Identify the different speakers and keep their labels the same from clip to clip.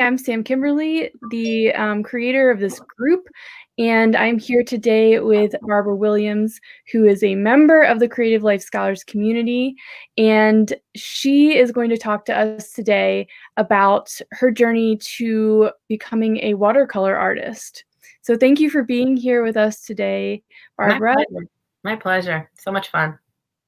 Speaker 1: I'm Sam Kimberly, the creator of this group, and I'm here today with Barbara Williams, who is a member of the Creative Life Scholars community, and she is going to talk to us today about her journey to becoming a watercolor artist. So thank you for being here with us today, Barbara.
Speaker 2: My pleasure. My pleasure. So much fun.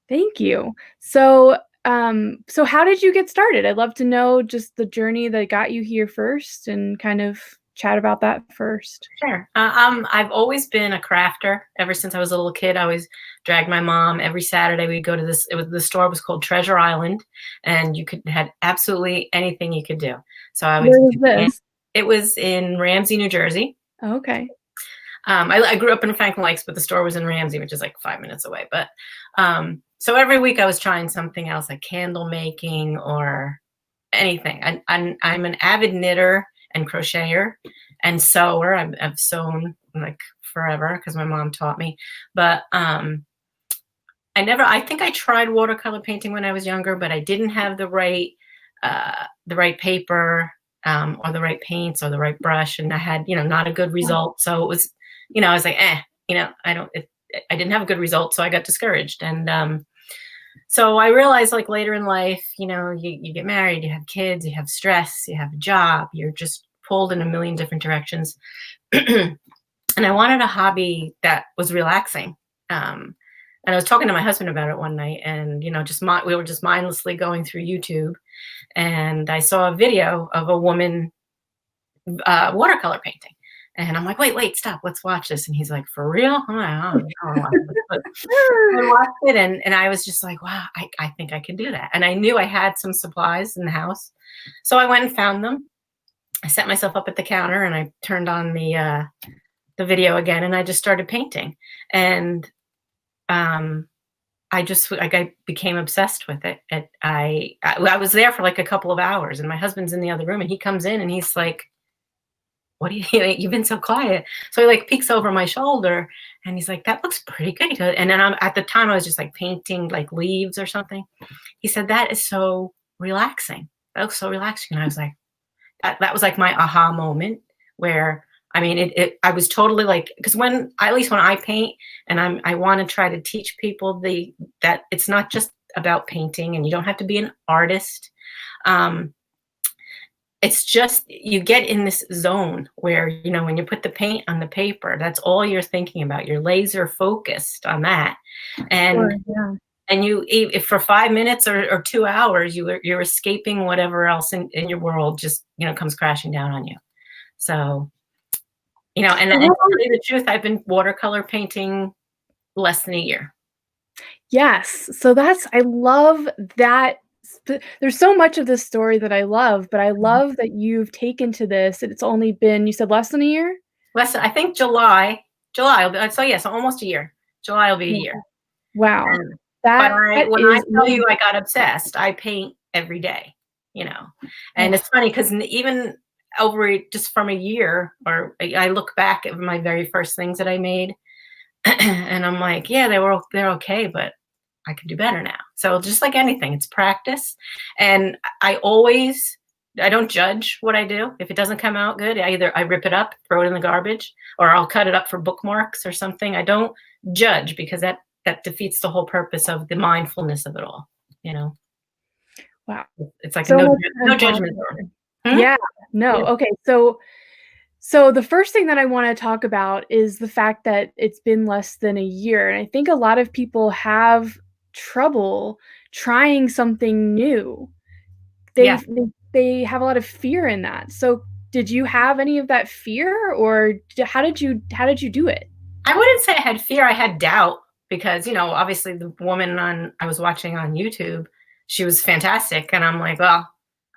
Speaker 1: Thank you. So how did you get started? I'd love to know just the journey that got you here first and kind of chat about that first.
Speaker 2: Sure. I've always been a crafter ever since I was a little kid. I always dragged my mom every Saturday. We'd go to this. The store was called Treasure Island, and you had absolutely anything you could do. So I would.
Speaker 1: Where was this?
Speaker 2: It was in Ramsey, New Jersey.
Speaker 1: Okay.
Speaker 2: I grew up in Franklin Lakes, but the store was in Ramsey, which is like 5 minutes away. But so every week I was trying something else, like candle making or anything. I'm an avid knitter and crocheter and sewer. I've sewn like forever because my mom taught me. But I think I tried watercolor painting when I was younger, but I didn't have the right paper or the right paints or the right brush, and I had not a good result. So it was I was like, I didn't have a good result, so I got discouraged. And so I realized, like, later in life, you get married, you have kids, you have stress, you have a job, you're just pulled in a million different directions. And I wanted a hobby that was relaxing. And I was talking to my husband about it one night, and we were just mindlessly going through YouTube, and I saw a video of a woman watercolor painting. And I'm like, wait, stop, let's watch this. And he's like, for real? I'm like, oh, I watched it, and I was just like, wow, I think I can do that. And I knew I had some supplies in the house. So I went and found them. I set myself up at the counter, and I turned on the video again, and I just started painting. And I became obsessed with it. I was there for like a couple of hours, and my husband's in the other room, and he comes in and he's like, what do you've been so quiet? So he like peeks over my shoulder, and he's like, that looks pretty good. And then at the time I was just like painting like leaves or something. He said, that is so relaxing. That looks so relaxing. And I was like, that was like my aha moment, where I was totally like, because at least when I paint, and I want to try to teach people that it's not just about painting, and you don't have to be an artist. It's just, you get in this zone where, when you put the paint on the paper, that's all you're thinking about. You're laser focused on that. And
Speaker 1: Sure, yeah.
Speaker 2: And if for 5 minutes or 2 hours, you're escaping whatever else in your world just, comes crashing down on you. So, and to tell you the truth, I've been watercolor painting less than a year.
Speaker 1: Yes. So I love that. There's so much of this story that I love, but I love that you've taken to this, and it's only been, you said, less than a year?
Speaker 2: I think July so almost a year. July will be a year.
Speaker 1: Wow.
Speaker 2: But when I tell you I got obsessed, I paint every day, and it's funny because even over just from a year, or I look back at my very first things that I made and I'm like, yeah, they're okay, but I can do better now. So just like anything, it's practice. And I don't judge what I do. If it doesn't come out good, I rip it up, throw it in the garbage, or I'll cut it up for bookmarks or something. I don't judge, because that defeats the whole purpose of the mindfulness of it all,
Speaker 1: Wow.
Speaker 2: It's like no judgment.
Speaker 1: Yeah, no. Yeah. Okay. So the first thing that I want to talk about is the fact that it's been less than a year. And I think a lot of people have trouble trying something new. They have a lot of fear in that. So did you have any of that fear, or how did you do it?
Speaker 2: I wouldn't say I had fear. I had doubt, because, obviously the woman I was watching on YouTube, she was fantastic. And I'm like, well,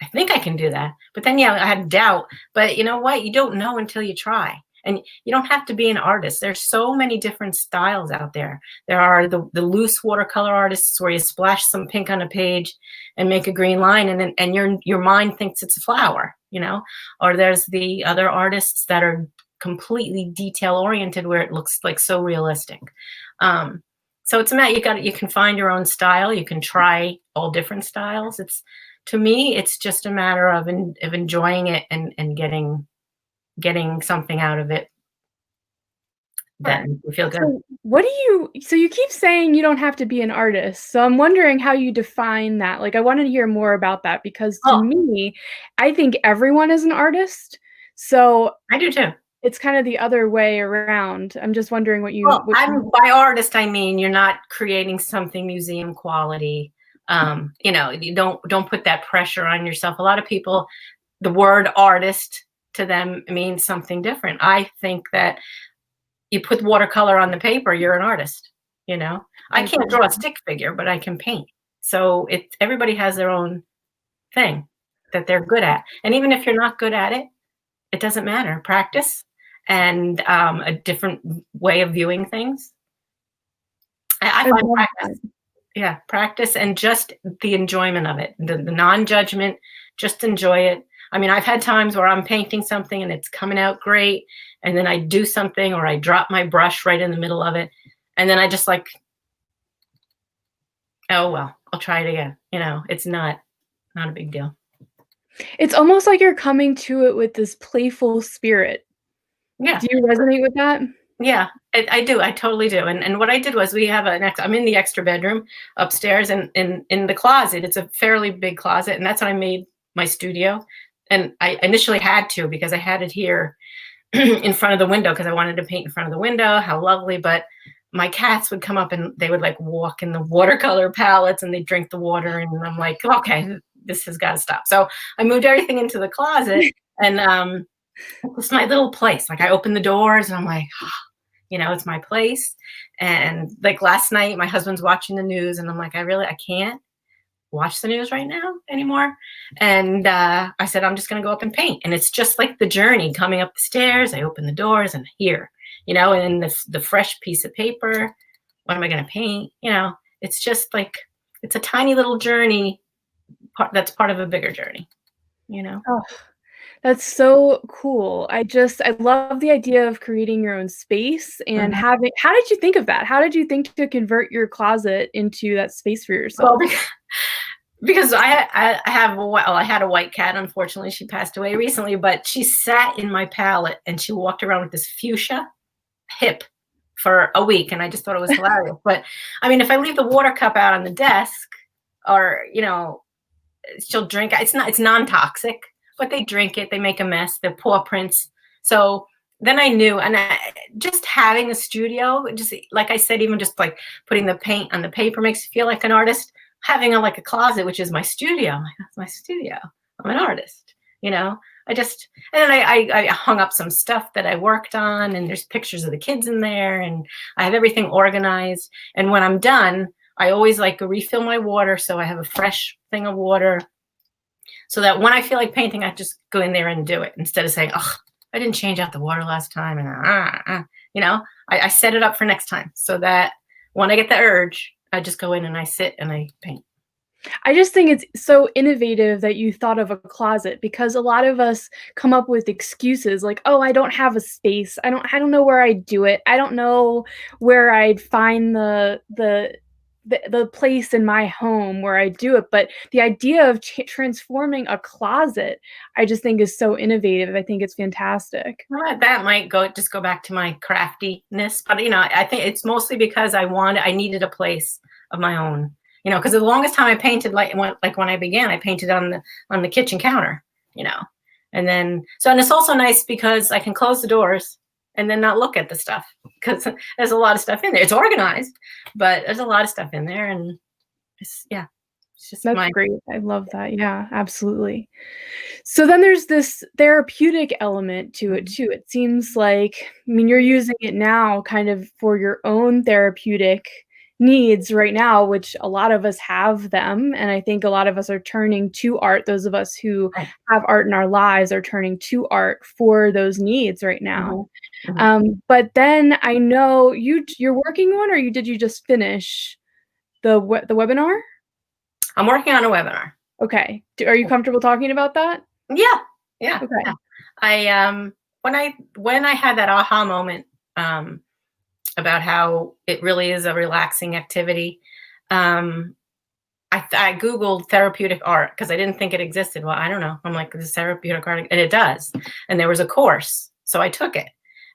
Speaker 2: I think I can do that. But then, I had doubt. But you know what? You don't know until you try. And you don't have to be an artist. There's so many different styles out there. There are the loose watercolor artists, where you splash some pink on a page and make a green line, and your mind thinks it's a flower, Or there's the other artists that are completely detail oriented, where it looks like so realistic. So it's a matter, you can find your own style. You can try all different styles. to me, it's just a matter of enjoying it and getting something out of it that
Speaker 1: Sure.
Speaker 2: makes you feel good.
Speaker 1: So so you keep saying you don't have to be an artist. So I'm wondering how you define that. Like I wanted to hear more about that because to
Speaker 2: Oh,
Speaker 1: me, I think everyone is an artist. So
Speaker 2: I do too.
Speaker 1: it's kind of the other way around. I'm just wondering
Speaker 2: Well,
Speaker 1: what you
Speaker 2: I'm by artist, I mean you're not creating something museum quality. You don't put that pressure on yourself. A lot of people, the word artist to them means something different. I think that you put watercolor on the paper, you're an artist.
Speaker 1: I
Speaker 2: I
Speaker 1: agree
Speaker 2: can't
Speaker 1: with
Speaker 2: draw a
Speaker 1: that.
Speaker 2: stick figure, but I can paint. So everybody has their own thing that they're good at. And even if you're not good at it, it doesn't matter. Practice and a different way of viewing things. I
Speaker 1: I
Speaker 2: find
Speaker 1: love that.
Speaker 2: practice, yeah, practice and just the enjoyment of it, the non-judgment, just enjoy it. I mean, I've had times where I'm painting something and it's coming out great, and then I do something or I drop my brush right in the middle of it, and then I just like, oh well, I'll try it again. It's not a big deal.
Speaker 1: It's almost like you're coming to it with this playful spirit.
Speaker 2: Yeah.
Speaker 1: Do you resonate with that?
Speaker 2: Yeah, I do. I totally do. And what I did was we have I'm in the extra bedroom upstairs, and in the closet, it's a fairly big closet, and that's what I made my studio. And I initially had to because I had it here in front of the window because I wanted to paint in front of the window. How lovely. But my cats would come up and they would like walk in the watercolor palettes and they drink the water. And I'm like, okay, this has got to stop. So I moved everything into the closet, and it's my little place. Like I open the doors and I'm like, it's my place. And like last night, my husband's watching the news and I'm like, I can't watch the news right now anymore. And I said, I'm just going to go up and paint. And it's just like the journey coming up the stairs. I open the doors and here, and the fresh piece of paper. What am I going to paint? It's just like, it's a tiny little journey that's part of a bigger journey.
Speaker 1: Oh, that's so cool. I love the idea of creating your own space and
Speaker 2: Mhm.
Speaker 1: having how did you think of that? How did you think to convert your closet into that space for
Speaker 2: Well,
Speaker 1: yourself?
Speaker 2: because I had a white cat. Unfortunately, she passed away recently, but she sat in my palette and she walked around with this fuchsia hip for a week, and I just thought it was hilarious. But I mean, if I leave the water cup out on the desk, or she'll drink. It's non-toxic, but they drink it. They make a mess. Their paw prints. So then I knew, and just having a studio, just like I said, even just like putting the paint on the paper makes you feel like an artist. Having like a closet, which is my studio. I'm like, that's my studio. I'm an artist. I just, and then I hung up some stuff that I worked on, and there's pictures of the kids in there, and I have everything organized. And when I'm done, I always like to refill my water, so I have a fresh thing of water, so that when I feel like painting, I just go in there and do it instead of saying, "Oh, I didn't change out the water last time," and I set it up for next time, so that when I get the urge, I just go in and I sit and I paint.
Speaker 1: I just think it's so innovative that you thought of a closet because a lot of us come up with excuses like, "Oh, I don't have a space. I don't know where I'd do it. I don't know where I'd find the place in my home where I do it." But the idea of transforming a closet, I just think is so innovative. I think it's fantastic.
Speaker 2: Well, that might go back to my craftiness, but I think it's mostly because I needed a place of my own. Because the longest time I painted, like when I began, I painted on the kitchen counter. And it's also nice because I can close the doors and then not look at the stuff because there's a lot of stuff in there. It's organized, but there's a lot of stuff in there, and yeah, it's just
Speaker 1: That's
Speaker 2: my.
Speaker 1: great. I love that. Yeah, absolutely. So then there's this therapeutic element to it too. It seems like, I mean, you're using it now kind of for your own therapeutic needs right now, which a lot of us have them. And I think a lot of us are turning to art. Those of us who have art in our lives are turning to art for those needs right now.
Speaker 2: Mhm, mhm.
Speaker 1: But then I know you're working on, or did you just finish the webinar?
Speaker 2: I'm working on a webinar.
Speaker 1: Okay. Are you comfortable talking about that?
Speaker 2: Yeah, yeah, yeah.
Speaker 1: Okay.
Speaker 2: I when I had that aha moment about how it really is a relaxing activity, um, I Googled therapeutic art because I didn't think it existed. Well, I don't know. I'm like, this therapeutic art, and it does. And there was a course, so I took it.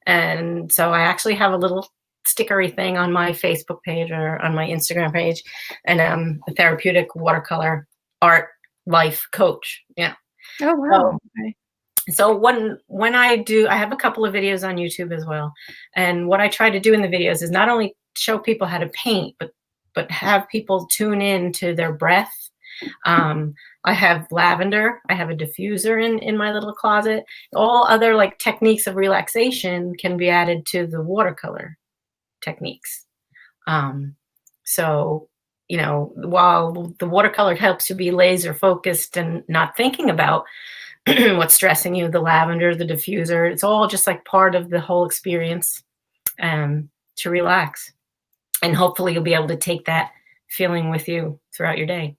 Speaker 2: And so I actually have a little stickery thing on my Facebook page or on my Instagram page, and a therapeutic watercolor art life coach. Yeah.
Speaker 1: Oh, wow. Okay.
Speaker 2: So when I have a couple of videos on YouTube as well. And what I try to do in the videos is not only show people how to paint, but have people tune in to their breath. I have lavender. I have a diffuser in my little closet. All other like techniques of relaxation can be added to the watercolor techniques. So, you know, while the watercolor helps you be laser focused and not thinking about what's stressing you, the lavender, the diffuser, it's all just like part of the whole experience to relax. And hopefully you'll be able to take that feeling with you throughout your day.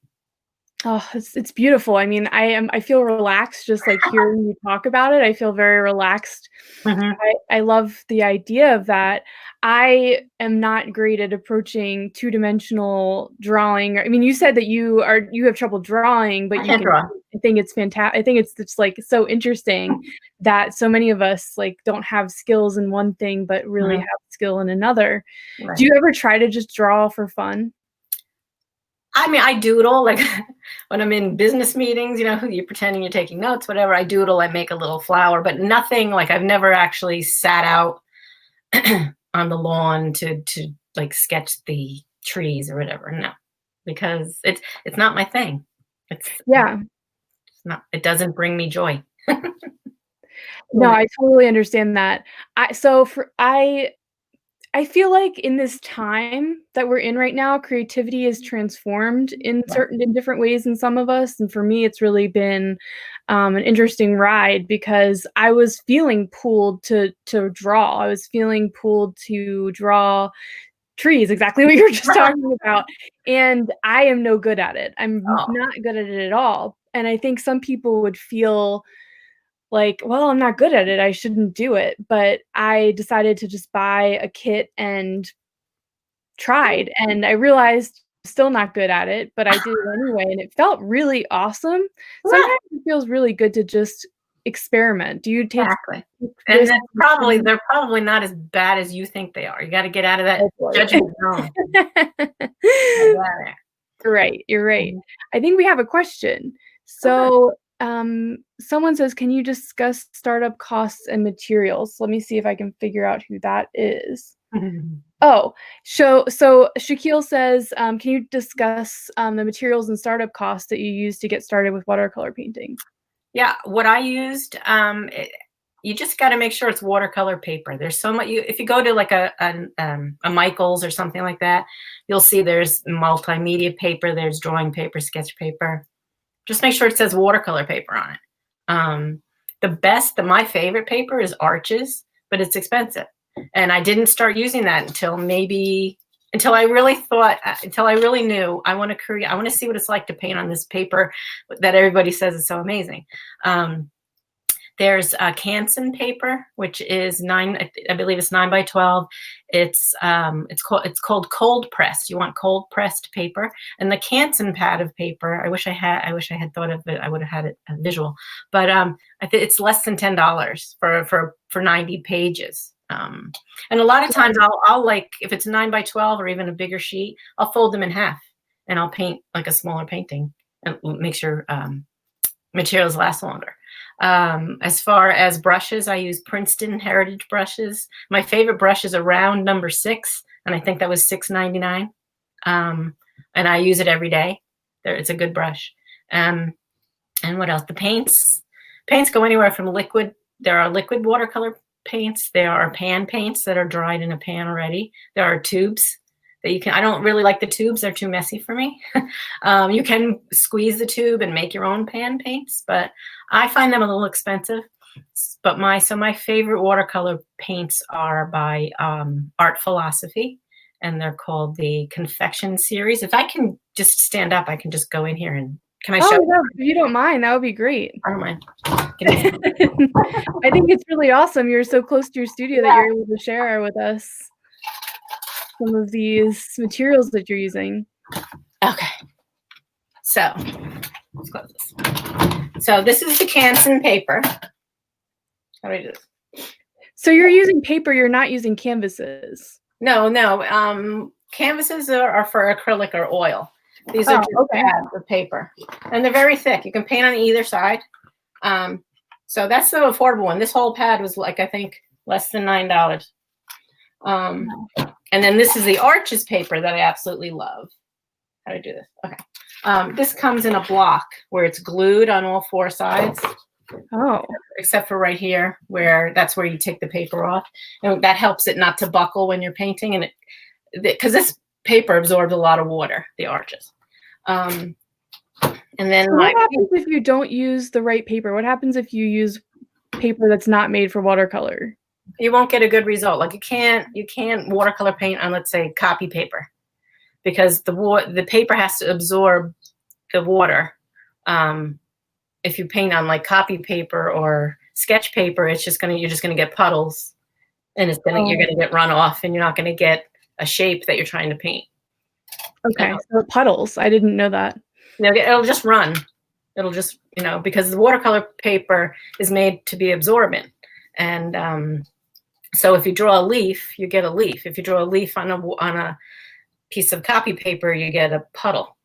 Speaker 1: Oh, it's beautiful. I mean, I feel relaxed just like hearing you talk about it. I feel very relaxed.
Speaker 2: Mhm.
Speaker 1: I love the idea of that. I am not great at approaching two-dimensional drawing. I mean, you said that you have trouble drawing, but
Speaker 2: I
Speaker 1: you
Speaker 2: can't
Speaker 1: can.
Speaker 2: draw.
Speaker 1: I think it's fantastic. I think it's just like so interesting that so many of us like don't have skills in one thing, but really
Speaker 2: Mhm.
Speaker 1: have skill in another. Do
Speaker 2: Right.
Speaker 1: you ever try to just draw for fun?
Speaker 2: I mean, I doodle like when I'm in business meetings, you know, you're pretending you're taking notes, whatever. I doodle, I make a little flower, but nothing like I've never actually sat out on the lawn to like sketch the trees or whatever. No, because it's not my thing.
Speaker 1: Yeah.
Speaker 2: It's not. It doesn't bring me joy.
Speaker 1: No,
Speaker 2: Yeah.
Speaker 1: I totally understand that. I feel like in this time that we're in right now, creativity is transformed in different ways in some of us, and for me, it's really been, an interesting ride because I was feeling pulled to draw. I was feeling pulled to draw trees, exactly what you were just talking about, and I am no good at it. I'm
Speaker 2: Oh,
Speaker 1: not good at it at all, and I think some people would feel like, "Well, I'm not good at it, I shouldn't do it," but I decided to just buy a kit and tried, and I realized I'm still not good at it, but I did it anyway, and it felt really awesome.
Speaker 2: yeah,
Speaker 1: Sometimes it feels really good to just experiment. Do you take
Speaker 2: exactly. And
Speaker 1: risks
Speaker 2: that's
Speaker 1: and experiment?
Speaker 2: they're probably not as bad as you think they are. You got to get out of that
Speaker 1: Oh, boy.
Speaker 2: judgment zone. Gotta get out of there.
Speaker 1: You're right, you're right.
Speaker 2: Mhm.
Speaker 1: I think we have a question.
Speaker 2: Okay.
Speaker 1: So, someone says, "Can you discuss startup costs and materials?" Let me see if I can figure out who that is. Oh, so Shaquille says, "Can you discuss, the materials and startup costs that you use to get started with watercolor painting?"
Speaker 2: Yeah, what I used, you just got to make sure it's watercolor paper. There's so much. If you go to like a Michaels or something like that, you'll see there's multimedia paper, there's drawing paper, sketch paper. Just make sure it says watercolor paper on it. My favorite paper is Arches, but it's expensive. And I didn't start using that until I really until I really knew I want to create, I want to see what it's like to paint on this paper that everybody says is so amazing. Um, there's Canson paper, which is I believe it's 9 by 12. It's called cold pressed. You want cold pressed paper, and the Canson pad of paper. I wish I had thought of it. I would have had it visual, but I think it's less than $10 for 90 pages. And a lot of times I'll like if it's 9 by 12 or even a bigger sheet, I'll fold them in half and I'll paint like a smaller painting and make sure materials last longer. As far as brushes, I use Princeton Heritage brushes. My favorite brush is a round number 6, and I think that was $6.99. And I use it every day. It's a good brush. And what else? The paints. Paints go anywhere from liquid. There are liquid watercolor paints. There are pan paints that are dried in a pan already. There are tubes that you can. I don't really like the tubes. They're too messy for me. You can squeeze the tube and make your own pan paints, but I find them a little expensive. But my favorite watercolor paints are by Art Philosophy, and they're called the Confection series. If I can just stand up, I can just go in here and can I show
Speaker 1: Oh,
Speaker 2: you?
Speaker 1: no, if you don't mind, that would be great.
Speaker 2: I don't mind. Give me a second.
Speaker 1: I think it's really awesome you're so close to your studio that you're able to share with us some of these materials that you're using.
Speaker 2: Okay. So let's close this. So this is the Canson paper. How do I do this?
Speaker 1: So you're using paper, you're not using canvases.
Speaker 2: No. Canvases are for acrylic or oil. These are just pads of paper. And they're very thick. You can paint on either side. So that's the affordable one. This whole pad was like, I think, less than $9. And then this is the Arches paper that I absolutely love. How do I do this? Okay. This comes in a block where it's glued on all four sides.
Speaker 1: Oh.
Speaker 2: Except for right here, where that's where you take the paper off. And that helps it not to buckle when you're painting. And because this paper absorbs a lot of water, the Arches. And then
Speaker 1: so what happens if you don't use the right paper? What happens if you use paper that's not made for watercolor?
Speaker 2: You won't get a good result. Like you can't watercolor paint on, let's say, copy paper, because the paper has to absorb the water. If you paint on like copy paper or sketch paper, you're just gonna get puddles, and you're gonna get runoff, and you're not gonna get a shape that you're trying to paint.
Speaker 1: Okay, so puddles. I didn't know that.
Speaker 2: It'll just run. It'll just, because the watercolor paper is made to be absorbent, and so if you draw a leaf, you get a leaf. If you draw a leaf on a piece of copy paper, you get a puddle.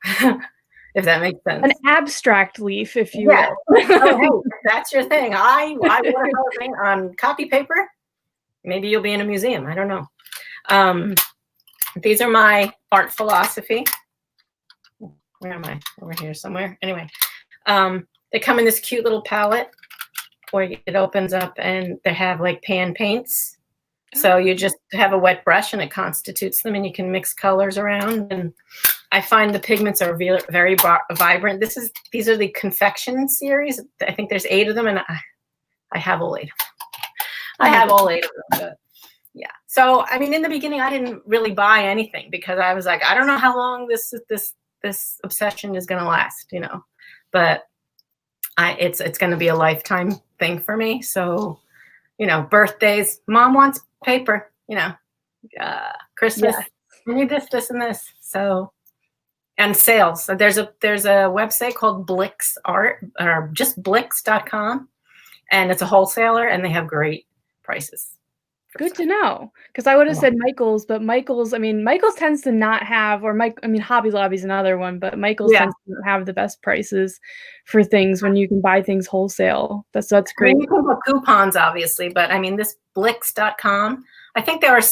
Speaker 2: If that makes sense.
Speaker 1: An abstract leaf, if you will.
Speaker 2: Oh, hey, that's your thing. I watercolor paint on copy paper. Maybe you'll be in a museum. I don't know. These are my art philosophy. Where am I? Over here somewhere. Anyway, they come in this cute little palette where it opens up and they have like pan paints. So you just have a wet brush and it constitutes them, and you can mix colors around. And I find the pigments are very vibrant. These are the confection series. I think there's 8 of them, and I have all 8 of them. I have all 8 of them. But yeah. So I mean, in the beginning, I didn't really buy anything because I was like, I don't know how long this obsession is going to last, But it's going to be a lifetime thing for me. So, birthdays, mom wants paper, Christmas, I need this, and this. So, and sales. So there's a website called Blix Art, or just Blix.com, and it's a wholesaler, and they have great prices.
Speaker 1: Good to know, because I would have said Michael's, but Michael's tends to not have, Hobby Lobby's another one, but Michael's tends to not have the best prices for things when you can buy things wholesale. That's great.
Speaker 2: You can put coupons, obviously, but this Blix.com, I think there are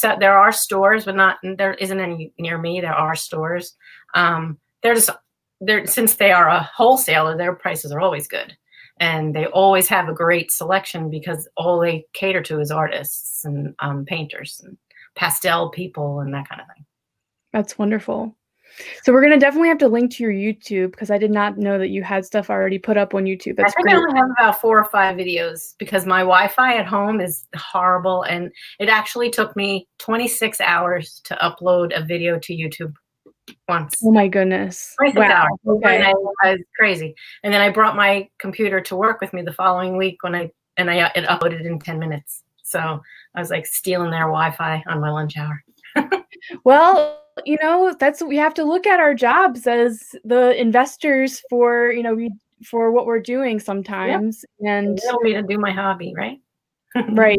Speaker 2: stores, but there isn't any near me. There are stores. Since they are a wholesaler, their prices are always good. And they always have a great selection because all they cater to is artists and painters and pastel people and that kind of thing.
Speaker 1: That's wonderful. So we're going to definitely have to link to your YouTube, because I did not know that you had stuff already put up on YouTube. That's great.
Speaker 2: I only have about 4 or 5 videos because my Wi-Fi at home is horrible. And it actually took me 26 hours to upload a video to YouTube. Once.
Speaker 1: Oh my goodness. Wow.
Speaker 2: Okay. I was crazy. And then I brought my computer to work with me the following week it uploaded in 10 minutes. So I was like stealing their Wi-Fi on my lunch hour.
Speaker 1: Well, we have to look at our jobs as the investors for what we're doing sometimes. And
Speaker 2: you want me to do my hobby, right?
Speaker 1: Right.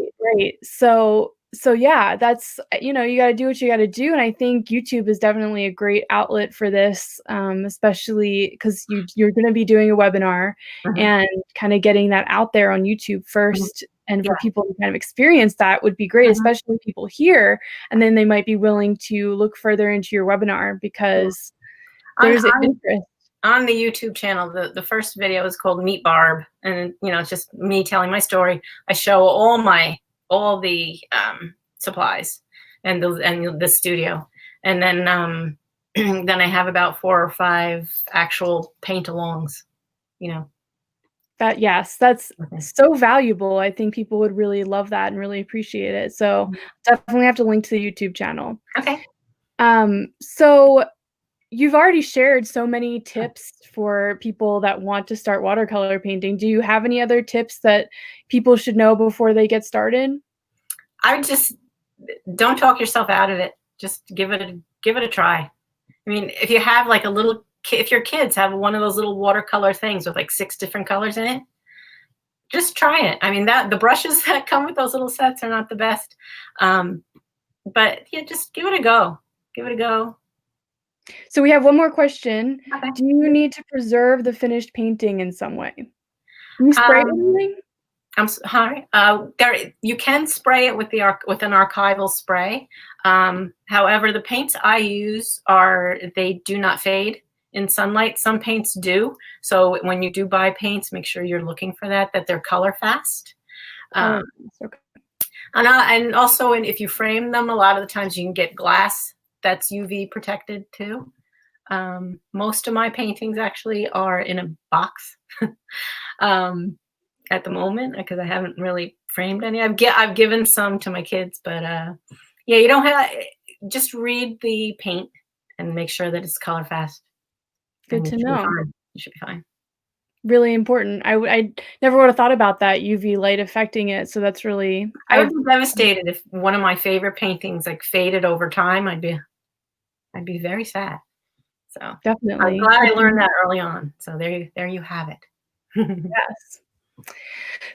Speaker 1: So yeah, that's, you got to do what you got to do. And I think YouTube is definitely a great outlet for this, especially because you're going to be doing a webinar and kind of getting that out there on YouTube first. And for people to kind of experience that would be great, especially people here. And then they might be willing to look further into your webinar because there's an interest.
Speaker 2: On the YouTube channel, the first video is called Meet Barb. And, it's just me telling my story. I show all the supplies and the studio, and then then I have about 4 or 5 actual paint-alongs.
Speaker 1: That's so valuable. I think people would really love that and really appreciate it. So definitely have to link to the YouTube channel.
Speaker 2: Okay.
Speaker 1: So you've already shared so many tips for people that want to start watercolor painting. Do you have any other tips that people should know before they get started?
Speaker 2: I would just don't talk yourself out of it. Just give it a try. If you have like a little if your kids have one of those little watercolor things with like 6 different colors in it, just try it. I mean, the brushes that come with those little sets are not the best. But yeah, just give it a go. Give it a go.
Speaker 1: So we have one more question.
Speaker 2: Okay.
Speaker 1: Do you need to preserve the finished painting in some way? Can you spray it with
Speaker 2: Um,
Speaker 1: anything?
Speaker 2: I'm sorry. You can spray it with with an archival spray. However, the paints I use they do not fade in sunlight. Some paints do. So when you do buy paints, make sure you're looking for that they're color fast.
Speaker 1: Color, okay.
Speaker 2: And also, if you frame them, a lot of the times you can get glass that's UV protected too. Most of my paintings actually are in a box at the moment because I haven't really framed any. I've given some to my kids, but yeah, you don't have. Just read the paint and make sure that it's color fast.
Speaker 1: Good to know.
Speaker 2: You should be fine.
Speaker 1: Really important. I never would have thought about that UV light affecting it, so that's really
Speaker 2: I would be devastated if one of my favorite paintings like faded over time. I'd be very sad. So
Speaker 1: definitely.
Speaker 2: I'm glad I learned that early on. So there you have it.
Speaker 1: Yes.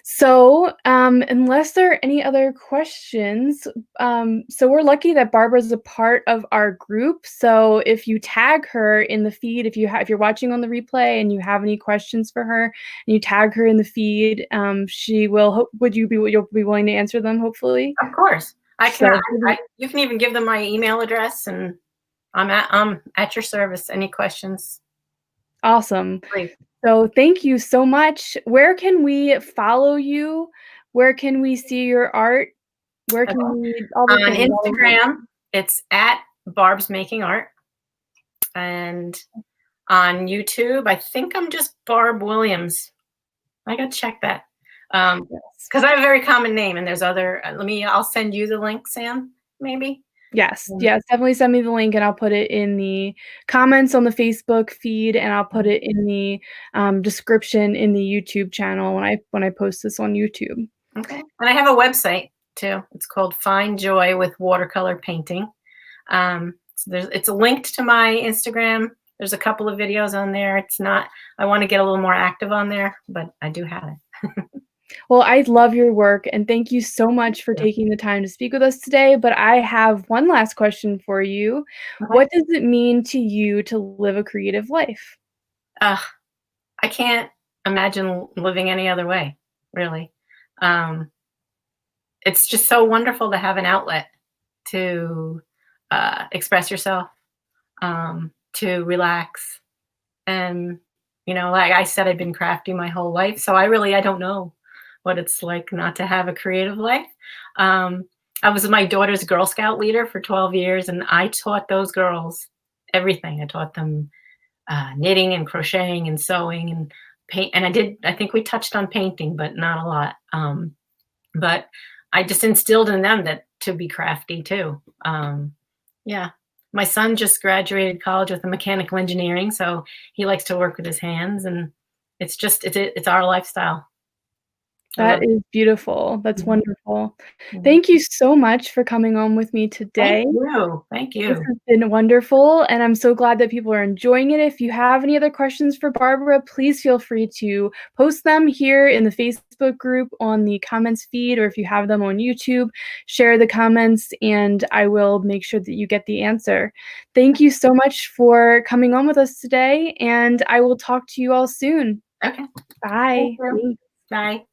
Speaker 1: So, unless there are any other questions, so we're lucky that Barbara's a part of our group. So if you tag her in the feed, if you're watching on the replay and you have any questions for her, and you tag her in the feed, she will. You'll be willing to answer them? Hopefully.
Speaker 2: Of course, I can.
Speaker 1: So,
Speaker 2: You can even give them my email address, and I'm at your service. Any questions?
Speaker 1: Awesome.
Speaker 2: Please.
Speaker 1: So thank you so much. Where can we follow you? Where can we see your art? Where can we all the
Speaker 2: On
Speaker 1: things?
Speaker 2: Instagram, it's at Barb's Making Art, and on YouTube, I think I'm just Barb Williams. I gotta check that because I have a very common name, and there's other. I'll send you the link, Sam. Maybe.
Speaker 1: Yes, definitely send me the link and I'll put it in the comments on the Facebook feed and I'll put it in the description in the YouTube channel when I post this on YouTube.
Speaker 2: Okay. And I have a website too. It's called Find Joy with Watercolor Painting. So it's linked to my Instagram. There's a couple of videos on there. I want to get a little more active on there, but I do have it.
Speaker 1: Well, I love your work and thank you so much for taking the time to speak with us today. But I have one last question for you.
Speaker 2: Okay.
Speaker 1: What does it mean to you to live a creative life?
Speaker 2: I can't imagine living any other way, really. It's just so wonderful to have an outlet to express yourself, to relax. And, like I said, I've been crafty my whole life. So I don't know what it's like not to have a creative life. I was my daughter's Girl Scout leader for 12 years, and I taught those girls everything. I taught them knitting and crocheting and sewing and paint. And I think we touched on painting, but not a lot. But I just instilled in them that to be crafty too. Yeah. My son just graduated college with a mechanical engineering, so he likes to work with his hands, and it's our lifestyle.
Speaker 1: That is beautiful. That's wonderful. Thank you so much for coming on with me today.
Speaker 2: Thank you.
Speaker 1: This has been wonderful, and I'm so glad that people are enjoying it. If you have any other questions for Barbara, please feel free to post them here in the Facebook group on the comments feed, or if you have them on YouTube, share the comments, and I will make sure that you get the answer. Thank you so much for coming on with us today, and I will talk to you all soon.
Speaker 2: Okay.
Speaker 1: Bye.
Speaker 2: Bye.